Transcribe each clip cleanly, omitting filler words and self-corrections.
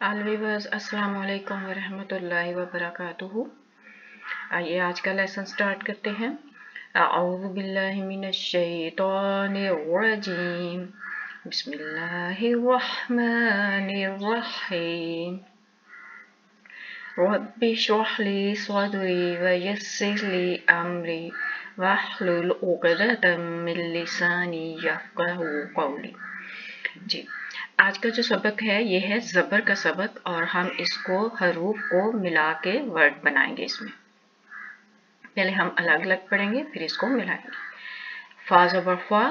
Viewers अस्सलाम वालेकुम वरहमतुल्लाहि वबरकातुहू। आइए आज का लेसन स्टार्ट करते हैं। अऊज़ु बिल्लाहि मिनश शैतानिर रजीम। बिस्मिल्लाहिर रहमानिर रहीम। रब्बि इश्रह ली सदरी व यस्सिर ली अमरी वहलुल उक़दतम मिन लिसानी यफ़क़हू क़ौली। जी, आज का जो सबक है ये है ज़बर का सबक और हम इसको हरूफ को मिला के वर्ड बनाएंगे। इसमें पहले हम अलग अलग पढ़ेंगे फिर इसको मिलाएंगे। फा ज़बर फा,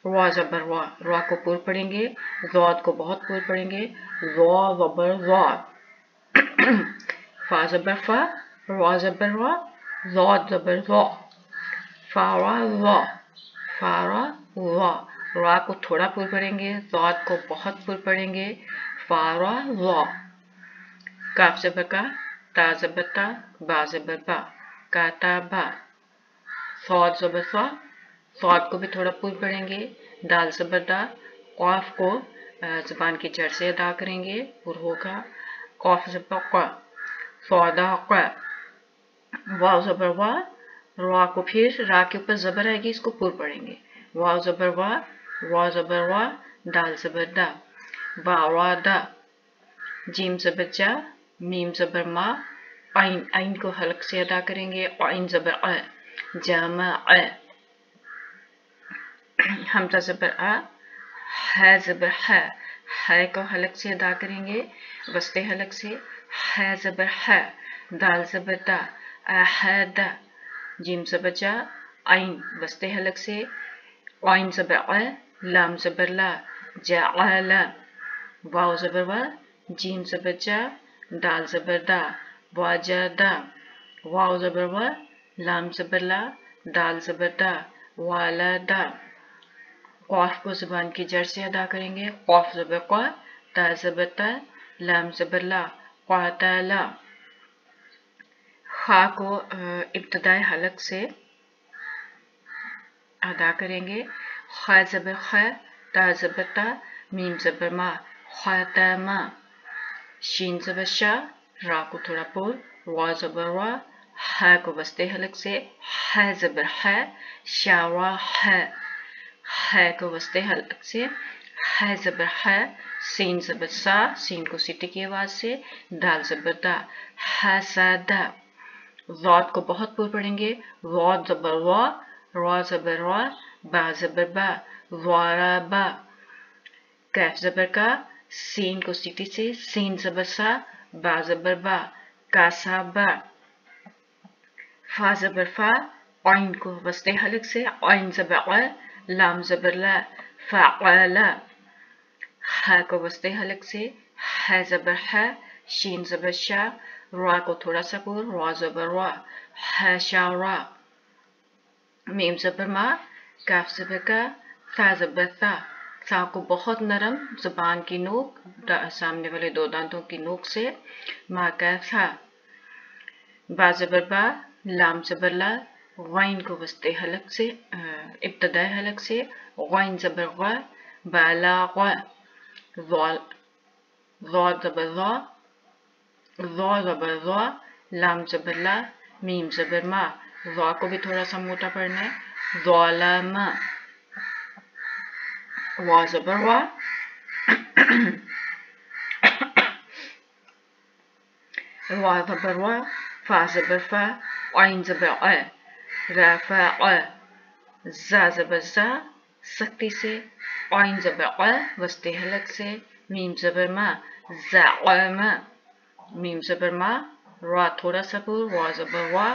वा ज़बर वा, रा को पूर पढ़ेंगे, ज़ाद को बहुत पूर पढ़ेंगे, ज़ा ज़बर ज़ा। फा ज़बर फा, रा ज़बर रा, ज़ाद ज़बर ज़ा, फारा ज़ा, फारा ज़ा। रा को थोड़ा पुर पढ़ेंगे, ज़ाद को बहुत पुर पढ़ेंगे, फारा ज़ा। काफ ज़बर का, ता ज़बर ता, बा ज़बर बा, काता बा। सौद ज़बर सा, सौद को भी थोड़ा पुर पढ़ेंगे, दाल ज़बर दा। क़ाफ को ज़बान की जड़ से अदा करेंगे, पुर होगा। क़ाफ ज़बर क़ा, सौदा क़ा। वाव ज़बर वा, रा को फिर रा के ऊपर ज़बर आएगी, इसको पुर पढ़ेंगे। वाव ज़बर वा, वा ज़बर वा, दाल ज़बर दा, वारा दा। जीम ज़बर जा, मीम ज़बर मा, आइन, आइन को हल्क से अदा करेंगे, आइन ज़बर अ, जामा अ। हमज़ा ज़बर आ, है ज़बर है, है को हल्क से अदा करेंगे, वस्ते हल्क से। है ज़बर है, दाल ज़बर दा, अहदा। जीम ज़बर जा, आइन वस्ते हल्क से, आइन ज़बर अ, लाम ज़बर ला, जअला। वाव ज़बर वा, जीम ज़बर जा, दाल ज़बर दा, वाजदा। वाव ज़बर वा, लाम ज़बर ला, दाल ज़बर दा, वालदा। क़ाफ को ज़बान की जड़ से अदा करेंगे। क़ाफ ज़बर क़ा, ता ज़बर ता, लाम ज़बर ला, क़ातला। खा को इब्तिदाई हलक से अदा करेंगे। खा ज़बर खा, ता ज़बर ता, मीम ज़बर मा, खातमा। शीन ज़बर शा, रा को थोड़ा पुर, वा ज़बर वा, हा को वस्ते हलक से, है ज़बर है, शावा है, है को वस्ते हलक से, है ज़बर है। सीन ज़बर सा, सीन को सीटी की आवाज से, दाल ज़बर दा, हसदा। ज़ाद को बहुत पुर पढ़ेंगे। ज़ाद ज़बर वा, रा ज़बर वा, बा ज़बर बा, ज़ारबा। कैफ ज़बर का, सीन को सीटी से, सीन ज़बर सा, बा ज़बर बा, कासाबा। फा ज़बर फा, आइन को वस्ते हलक से, आइन ज़बर अ, लाम ज़बर ला, फ़अला। हा को वस्ते हलक से, है ज़बर है, शीन ज़बर शा, रा को थोड़ा सा पुर, रा ज़बर वा, है शारा। मीम ज़बर मा, काफ ज़बर का, सा ज़बर सा। सा को बहुत नरम ज़बान की नोक, सामने वाले दो दांतों की नोक से, मा का था। बा ज़बर बा, लाम ज़बर ला, गाइन को वस्ते हलक से, इब्तिदाई हलक से, गाइन ज़बर गा, बाला गा। ज़ा ज़बर ज़ा, ज़ा ज़बर ज़ा, लाम ज़बर ला, मीम ज़बर मा। ज़ा को भी थोड़ा सा मोटा पढ़ना है। ज़ालमा। वा ज़बर वा, वा ज़बर वा, फा ज़बर फा, आइन ज़बर अ, रफ़अ। ज़ा ज़बर ज़ा, सख्ती से, आइन ज़बर अ, वस्ते हलक से, मीम ज़बर मा, ज़अमा। मीम ज़बर मा, रा थोड़ा सा पुर, वा ज़बर वा,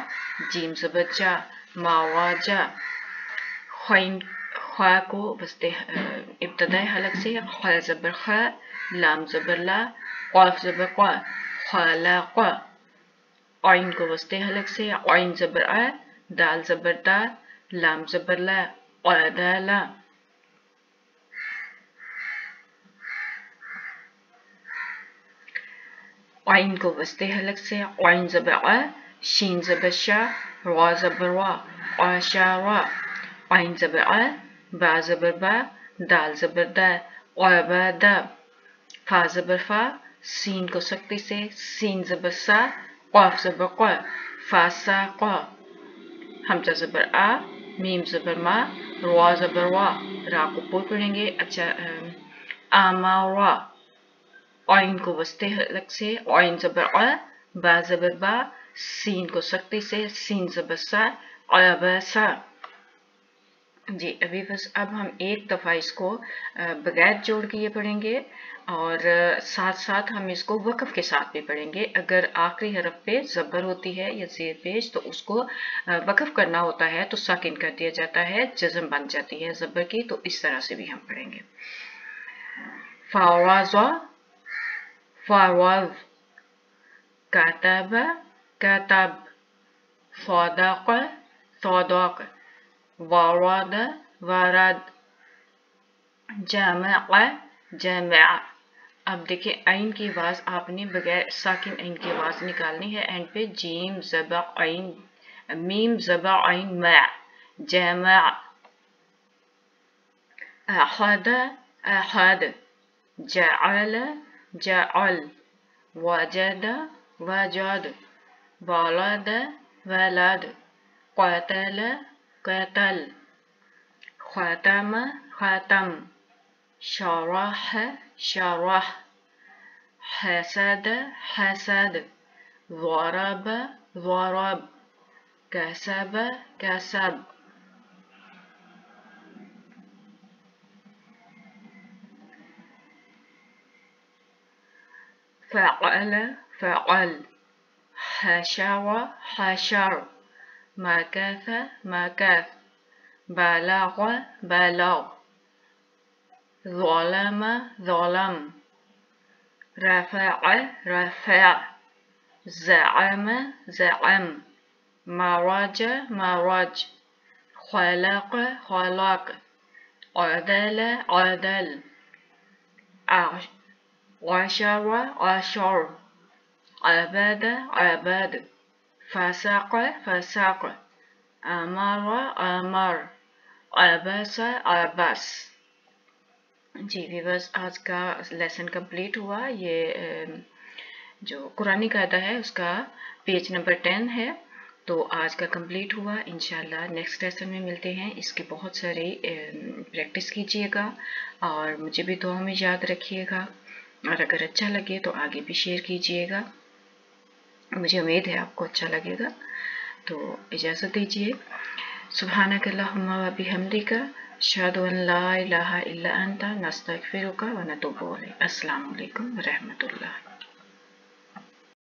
जीम ज़बर जा, मावाजा। ख़ाइन, ख़ा को वस्ते इब्तिदाई हलक से, ख़ा ज़बर ख़ा, लाम ज़बर ला, क़ाफ ज़बर क़ा, ख़लाक़ा। आइन को वस्ते हलक से, आइन ज़बर आ, दाल ज़बर दा, लाम ज़बर ला, क़ादला। आइन को वस्ते हलक से, आइन ज़बर आ, शीन ज़बर शा, रा ज़बर वा, आशारा। आइन ज़बर आ, बा ज़बर बा, दाल ज़बर दा, क़ाबदा। फा ज़बर फा, सीन को सख्ती से, सीन ज़बर सा, क़ाफ़ ज़बर क़, फ़ा सा क़, हमज़ा ज़बर आ, मीम ज़बर मा, रा ज़बर वा, रा को पुर पढ़ेंगे। अच्छा, आमारा, आइन को वस्ते हलक से, आइन ज़बर आ, बा ज़बर बा, सीन को सख्ती से, सीन ज़बर सा, अबसा। जी अभी बस अब हम एक दफ़ा इसको बगैर जोड़ के ये पढ़ेंगे और साथ साथ हम इसको वक़फ़ के साथ भी पढ़ेंगे। अगर आखिरी हरफ पे ज़बर होती है या ज़ेर पेश तो उसको वक़फ़ करना होता है तो साकिन कर दिया जाता है, जज़म बन जाती है ज़बर की, तो इस तरह से भी हम पढ़ेंगे। फ़ावाज़ा, फ़ावाज़, कातबा, कातब, सदक़, सदक़, वरद, वरद, जमअ, जमअ। अब देखिए आइन की आवाज़ आपने बगैर साकिन आइन की आवाज़ निकालनी है एंड पे, जीम ज़बा आइन, मीम ज़बा आइन मा, जमअ। अहद, अहद, जअल, जअल, वजद, वजद, वलद, वलद, क़तल, क़तल, ख़तम, ख़तम, शरह, शरह, हसद, हसद, ज़रब, ज़रब, कसब, कसब। फ़अल, फ़अल, हशर, हशर, मकथ, मकथ, बलग, बलग, ظلم, ظلم, رفع, رفع, زعم, زعم، مرج، مرج، خلق، خلق، عدل، عدل، عشر، عشر، عبد، عبد، فسق، فسق، أمر، أمر، عبس، عبس۔ जी व्यूअर्स, आज का लेसन कंप्लीट हुआ। ये जो कुरानी कायदा है उसका पेज नंबर 10 है, तो आज का कंप्लीट हुआ। इंशाल्लाह नेक्स्ट लेसन में मिलते हैं। इसकी बहुत सारी प्रैक्टिस कीजिएगा और मुझे भी दुआ में याद रखिएगा, और अगर अच्छा लगे तो आगे भी शेयर कीजिएगा। मुझे उम्मीद है आपको अच्छा लगेगा। तो इजाज़त दीजिए। सुब्हानक अल्लाहुम्मा व बिहम्दिका, अशहदु अन ला इलाहा इल्ला अंता, नस्तगफिरुका व नतूबु इलैक। अस्सलामु अलैकुम व रहमतुल्लाह।